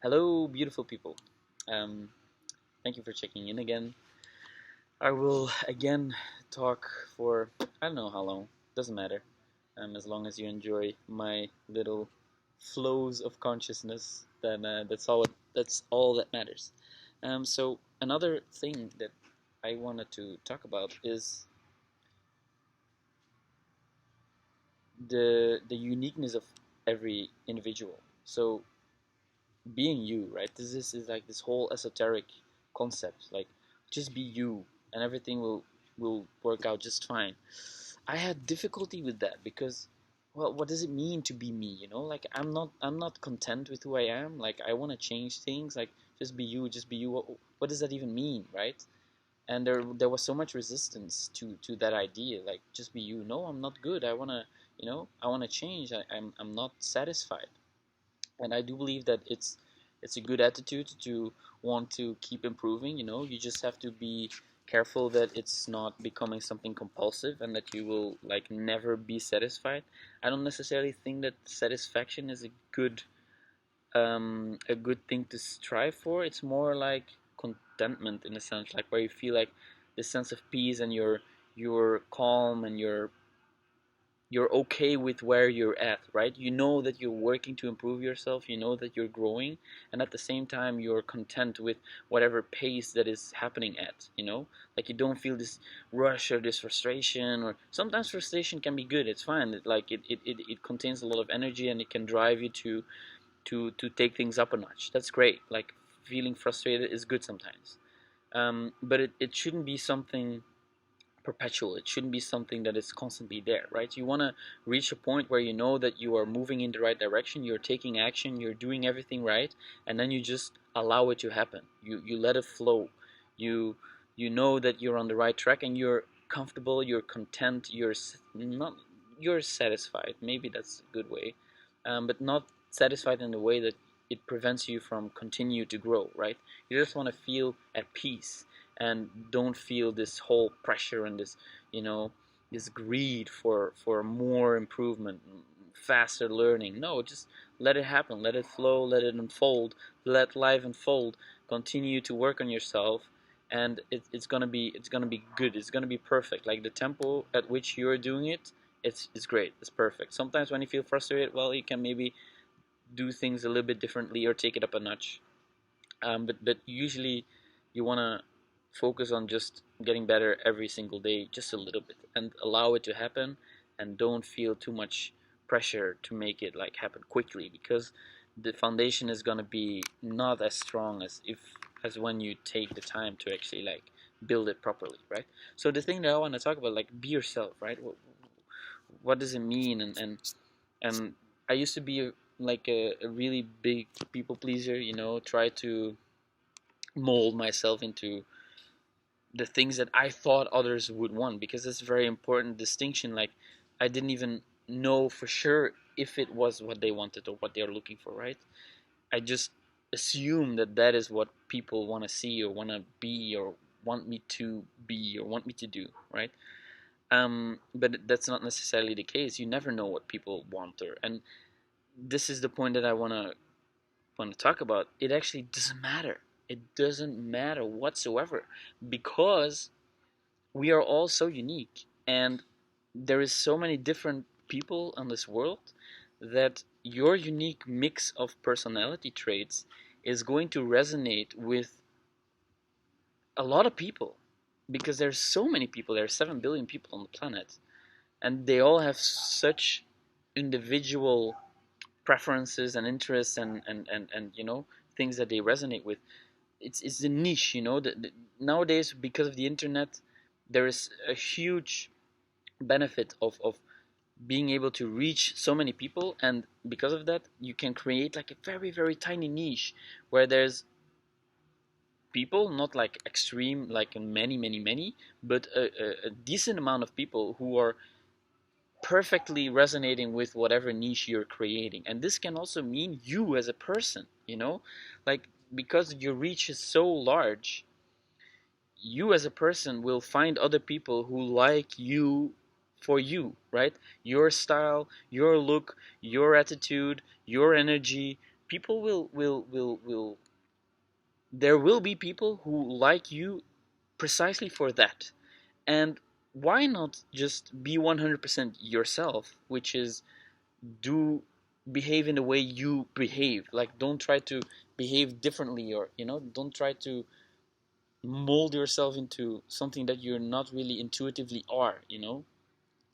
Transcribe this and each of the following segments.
Hello, beautiful people. Um, Thank you for checking in again. I will again talk for I don't know how long. Doesn't matter. As long as you enjoy my little flows of consciousness, then that's all. That's all that matters. So another thing that I wanted to talk about is the uniqueness of every individual. So being you, right? This is like this whole esoteric concept, like just be you, and everything will work out just fine. I had difficulty with that because, well, what does it mean to be me? Like I'm not content with who I am. Like I want to change things. Like just be you, just be you. What does that even mean, right? And there was so much resistance to that idea. Like just be you. No, I'm not good. I wanna change. I'm not satisfied, and I do believe that it's a good attitude to want to keep improving. You just have to be careful that it's not becoming something compulsive and that you will like never be satisfied. I don't necessarily think that satisfaction is a good thing to strive for. It's more like contentment, in a sense, like where you feel like this sense of peace, and you're calm, and you're okay with where you're at, right? You know that you're working to improve yourself, you know that you're growing, and at the same time you're content with whatever pace that is happening at. Like you don't feel this rush or this frustration, or sometimes frustration can be good, it's fine. It contains a lot of energy, and it can drive you to take things up a notch. That's great. Like feeling frustrated is good sometimes. But it shouldn't be something perpetual. It shouldn't be something that is constantly there, right? You want to reach a point where you know that you are moving in the right direction, you're taking action, you're doing everything right, and then you just allow it to happen. You let it flow. You you know that you're on the right track, and you're comfortable, you're content, not you're satisfied. Maybe that's a good way, but not satisfied in the way that it prevents you from continue to grow, right? You just want to feel at peace and don't feel this whole pressure and this greed for more improvement, faster learning. No, just let it happen, let it flow, let it unfold, let life unfold. Continue to work on yourself, and it's gonna be good. It's gonna be perfect. Like the tempo at which you're doing it, it's great. It's perfect. Sometimes when you feel frustrated, well, you can maybe do things a little bit differently or take it up a notch. But usually you want to focus on just getting better every single day, just a little bit, and allow it to happen, and don't feel too much pressure to make it like happen quickly, because the foundation is going to be not as strong as when you take the time to actually like build it properly, right? So the thing that I want to talk about, like, be yourself, right? What does it mean? And I used to be a really big people pleaser, try to mold myself into the things that I thought others would want, because it's a very important distinction. Like, I didn't even know for sure if it was what they wanted or what they are looking for, right? I just assume that that is what people want to see or want to be or want me to be or want me to do, right? But that's not necessarily the case. You never know what people want, and this is the point that I want to talk about. It actually doesn't matter. It doesn't matter whatsoever, because we are all so unique, and there is so many different people on this world that your unique mix of personality traits is going to resonate with a lot of people, because there's so many people. There are 7 billion people on the planet, and they all have such individual preferences and interests, and things that they resonate with. It's a niche, nowadays, because of the internet, there is a huge benefit of being able to reach so many people, and because of that you can create like a very, very tiny niche where there's people, not like extreme, like many, many, many, but a decent amount of people who are perfectly resonating with whatever niche you're creating. And this can also mean you as a person, like, because your reach is so large, you as a person will find other people who like you for you, right? Your style, your look, your attitude, your energy, people will there will be people who like you precisely for that. And why not just be 100% yourself, which is do behave in the way you behave. Like, don't try to behave differently, or don't try to mold yourself into something that you're not really intuitively are.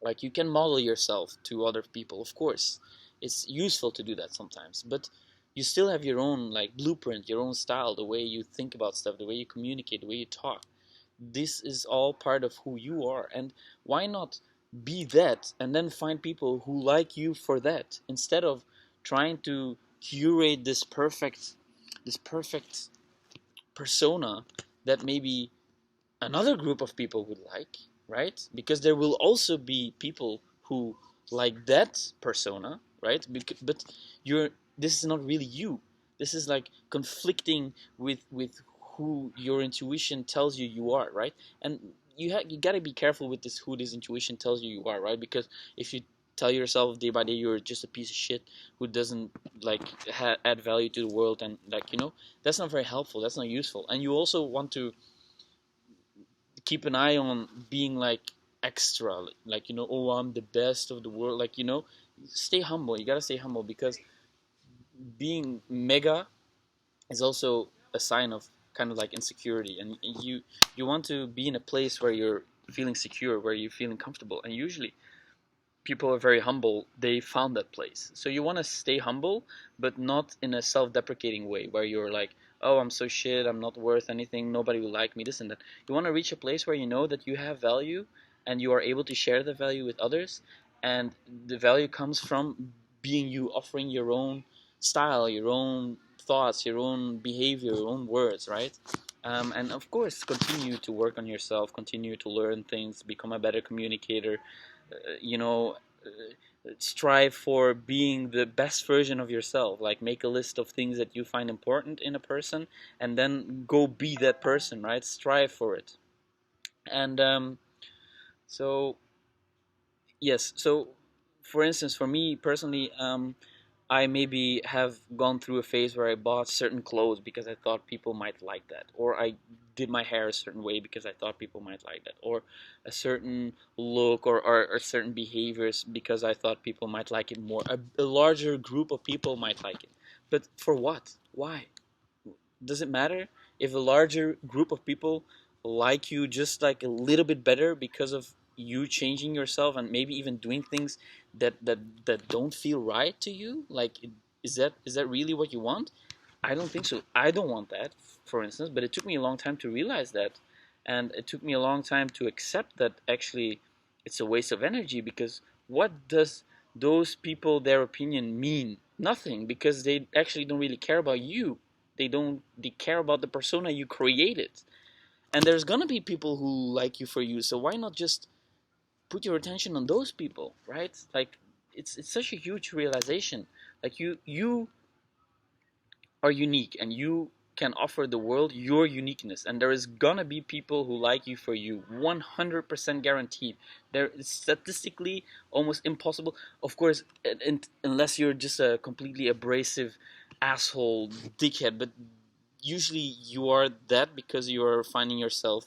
Like, you can model yourself to other people, of course. It's useful to do that sometimes, but you still have your own, like, blueprint, your own style, the way you think about stuff, the way you communicate, the way you talk. This is all part of who you are, and why not be that and then find people who like you for that, instead of trying to curate this perfect persona that maybe another group of people would like, right? Because there will also be people who like that persona, right? But you're this is not really you. This is like conflicting with who your intuition tells you you are, right? And you got to be careful with this, who this intuition tells you you are, right? Because if you tell yourself day by day you're just a piece of shit who doesn't like add value to the world, and like that's not very helpful. That's not useful. And you also want to keep an eye on being like extra, like oh, I'm the best of the world, like stay humble. You gotta stay humble, because being mega is also a sign of kind of like insecurity, and you want to be in a place where you're feeling secure, where you're feeling comfortable, and usually people are very humble. They found that place. So you want to stay humble, but not in a self-deprecating way where you're like, oh, I'm so shit, I'm not worth anything, nobody will like me, this and that. You want to reach a place where you know that you have value and you are able to share the value with others, and the value comes from being you, offering your own style, your own thoughts, your own behavior, your own words, right? And of course, continue to work on yourself, continue to learn things, become a better communicator, strive for being the best version of yourself. Like, make a list of things that you find important in a person, and then go be that person, right? Strive for it. And so yes, so for instance, for me personally, I maybe have gone through a phase where I bought certain clothes because I thought people might like that, or I did my hair a certain way because I thought people might like that, or a certain look, or certain behaviors because I thought people might like it more. A larger group of people might like it. But for what? Why? Does it matter if a larger group of people like you just like a little bit better because of you changing yourself and maybe even doing things that don't feel right to you? Like, is that really what you want? I don't think so. I don't want that, for instance, but it took me a long time to realize that. And it took me a long time to accept that actually it's a waste of energy, because what does those people, their opinion mean? Nothing, because they actually don't really care about you. They care about the persona you created. And there's gonna be people who like you for you, so why not just put your attention on those people, right? Like, it's such a huge realization. Like, you are unique, and you can offer the world your uniqueness, and there is gonna be people who like you for you, 100% guaranteed. There is statistically almost impossible, of course, unless you're just a completely abrasive asshole dickhead, but usually you are that because you are finding yourself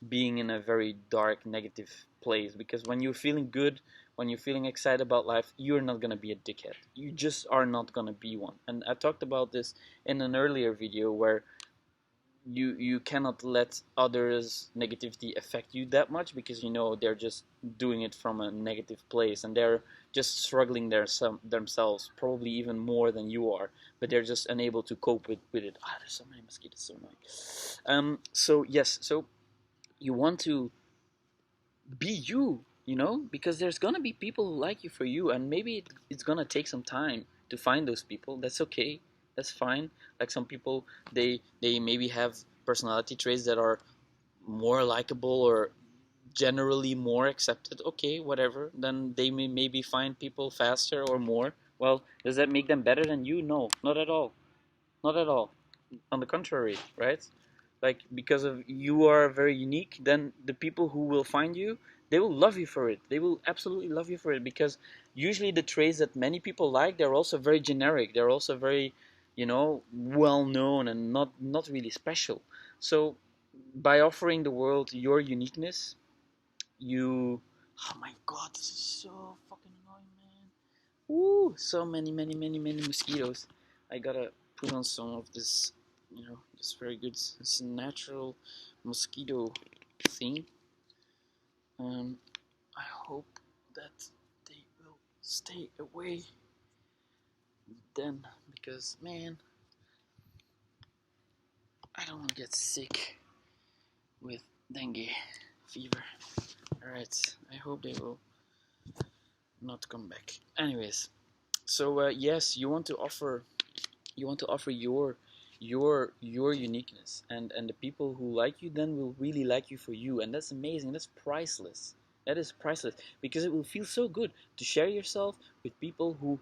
being in a very dark, negative place. Because when you're feeling good, when you're feeling excited about life, you're not going to be a dickhead. You just are not going to be one. And I talked about this in an earlier video, where you cannot let others' negativity affect you that much, because they're just doing it from a negative place, and they're just struggling themselves, probably even more than you are, but they're just unable to cope with it. There's so many mosquitoes, so annoying. So yes, so you want to be you, because there's gonna be people who like you for you, and maybe it's gonna take some time to find those people. That's okay. That's fine. Like, some people, they maybe have personality traits that are more likable or generally more accepted. Okay, whatever. Then they may maybe find people faster or more. Well, does that make them better than you? No, not at all. Not at all. On the contrary, right? Like, because of you are very unique, then the people who will find you, they will love you for it. They will absolutely love you for it, because usually the traits that many people like, they're also very generic. They're also very well known and not really special. So by offering the world your uniqueness, you oh my god, this is so fucking annoying, man. Woo, so many mosquitoes. I gotta put on some of this, this very good, this natural mosquito thing. um I hope that they will stay away then, because man, I don't want to get sick with dengue fever. Alright, I hope they will not come back. Anyways, so yes, you want to offer your uniqueness, and the people who like you then will really like you for you, and that's amazing. That's priceless. That is priceless, because it will feel so good to share yourself with people who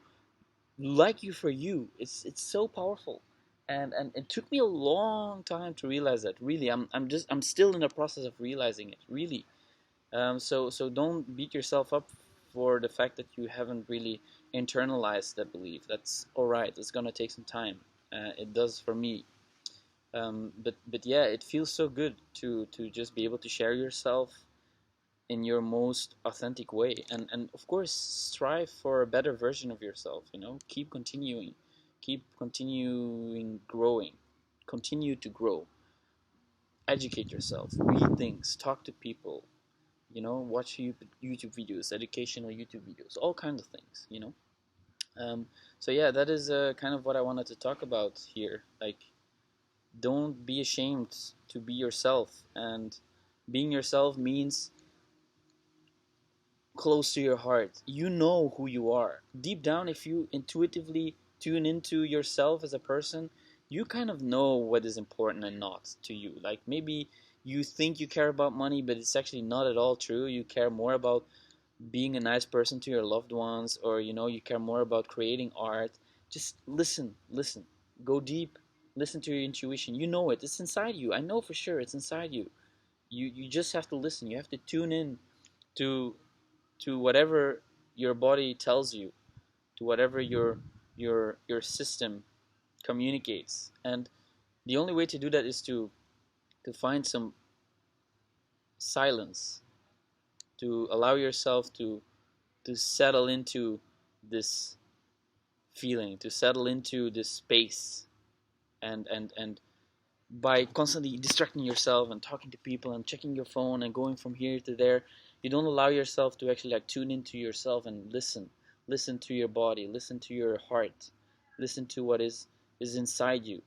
like you for you. It's so powerful, and it took me a long time to realize that. Really, I'm still in the process of realizing it. Really, so don't beat yourself up for the fact that you haven't really internalized that belief. That's all right. It's gonna take some time. It does for me. But yeah, it feels so good to just be able to share yourself in your most authentic way, and of course strive for a better version of yourself. Keep continuing growing, continue to grow, educate yourself, read things, talk to people, watch YouTube videos, educational YouTube videos, all kinds of things. So yeah, that is kind of what I wanted to talk about here. Like, don't be ashamed to be yourself, and being yourself means close to your heart. You know who you are. Deep down, if you intuitively tune into yourself as a person, you kind of know what is important and not to you. Like, maybe you think you care about money, but it's actually not at all true. You care more about being a nice person to your loved ones, or you care more about creating art. Just listen, listen, go deep, listen to your intuition. You know it, it's inside you. I know for sure it's inside you. You just have to listen. You have to tune in to whatever your body tells you, to whatever your system communicates. And the only way to do that is to find some silence, to allow yourself to settle into this feeling, to settle into this space. And by constantly distracting yourself and talking to people and checking your phone and going from here to there, you don't allow yourself to actually like tune into yourself and listen to your body, listen to your heart, listen to what is inside you.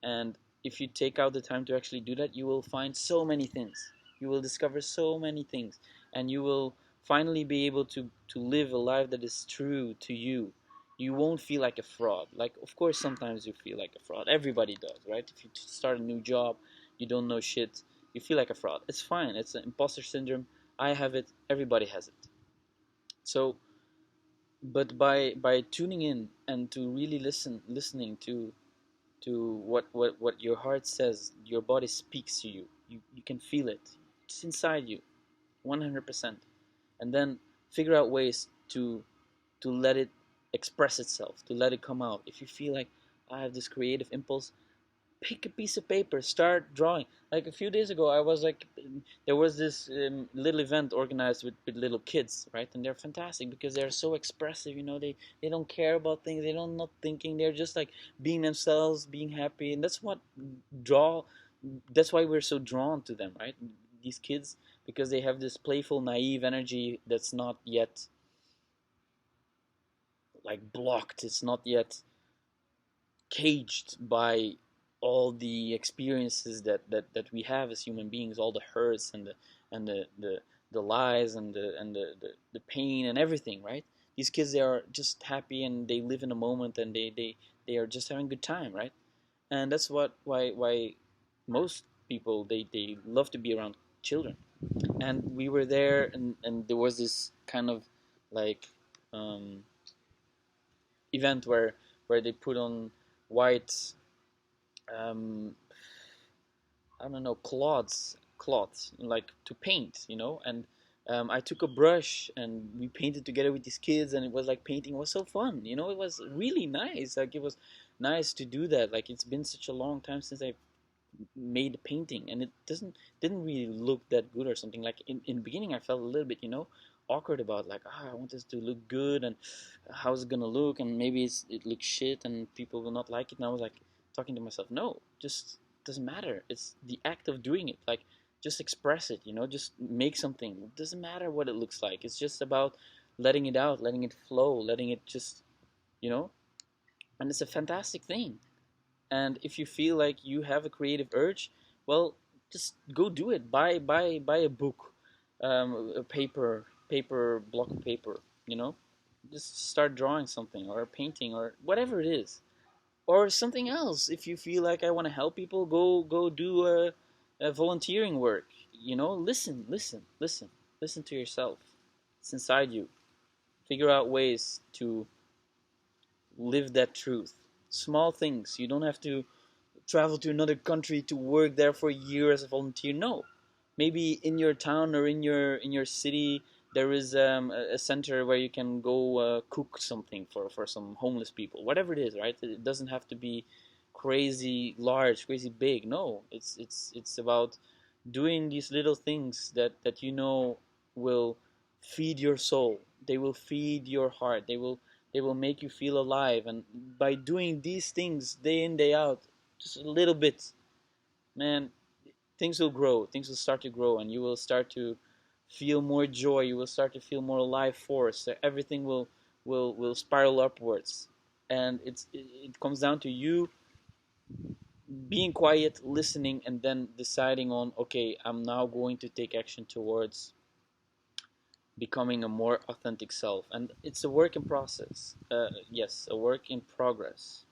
And if you take out the time to actually do that, you will find so many things. You will discover so many things, and you will finally be able to live a life that is true to you. You won't feel like a fraud. Like, of course, sometimes you feel like a fraud. Everybody does, right? If you start a new job, you don't know shit, you feel like a fraud. It's fine. It's an imposter syndrome. I have it. Everybody has it. So, but by tuning in and to really listening to what your heart says, your body speaks to you. You can feel it. It's inside you, 100%. And then figure out ways to let it express itself, to let it come out. If you feel like I have this creative impulse, pick a piece of paper, start drawing. Like a few days ago, I was like, there was this little event organized with little kids, right? And they're fantastic because they're so expressive. They don't care about things. They don't not thinking. They're just like being themselves, being happy, and draw. That's why we're so drawn to them, right? These kids, because they have this playful, naive energy that's not yet like blocked. It's not yet caged by all the experiences that we have as human beings, all the hurts and the lies and the pain and everything, right? These kids, they are just happy and they live in a moment, and they are just having a good time, right? And that's why most people, they love to be around children. And we were there, and there was this kind of like um, event where they put on white, um, I don't know, cloths like to paint, and I took a brush and we painted together with these kids, and it was like painting was so fun, it was really nice. Like, it was nice to do that. Like it's been such a long time since I made a painting, and it didn't really look that good or something. Like in the beginning I felt a little bit, awkward about, like, I want this to look good, and how's it gonna look, and maybe it looks shit and people will not like it. And I was like talking to myself, no, just doesn't matter. It's the act of doing it. Like, just express it, just make something. It doesn't matter what it looks like. It's just about letting it out, letting it flow, letting it just, you know and it's a fantastic thing. And if you feel like you have a creative urge, well, just go do it. Buy a book, a paper block of paper. You know, just start drawing something or a painting or whatever it is, or something else. If you feel like, I want to help people, go do a volunteering work. Listen to yourself. It's inside you. Figure out ways to live that truth. Small things. You don't have to travel to another country to work there for a year as a volunteer. No, maybe in your town or in your city there is a center where you can go cook something for some homeless people. Whatever it is, right? It doesn't have to be crazy large, crazy big. No, it's about doing these little things that will feed your soul. They will feed your heart. They will make you feel alive. And by doing these things day in day out, just a little bit, man, things will grow. Things will start to grow, and you will start to feel more joy. You will start to feel more life force. So everything will spiral upwards, and it comes down to you being quiet, listening, and then deciding on, okay, I'm now going to take action towards becoming a more authentic self. And it's a work in process. Yes, a work in progress.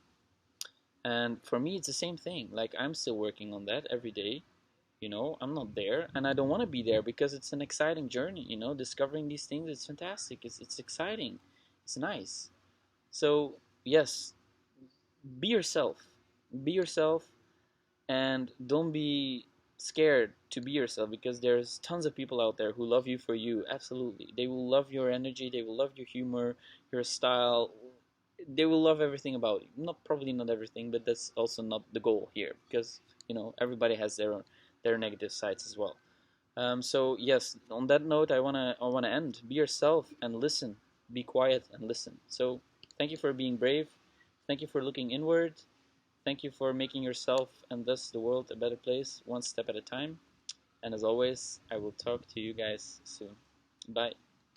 And for me, it's the same thing. Like, I'm still working on that every day. I'm not there, and I don't want to be there, because it's an exciting journey. Discovering these things, it's fantastic. It's exciting. It's nice. So yes, be yourself. Be yourself, and don't be scared to be yourself, because there's tons of people out there who love you for you. Absolutely, they will love your energy. They will love your humor, your style. They will love everything about you. Probably not everything, but that's also not the goal here, because everybody has their negative sides as well. So yes, on that note, I wanna end. Be yourself and listen. Be quiet and listen. So thank you for being brave. Thank you for looking inward. Thank you for making yourself and thus the world a better place, one step at a time. And as always, I will talk to you guys soon. Bye.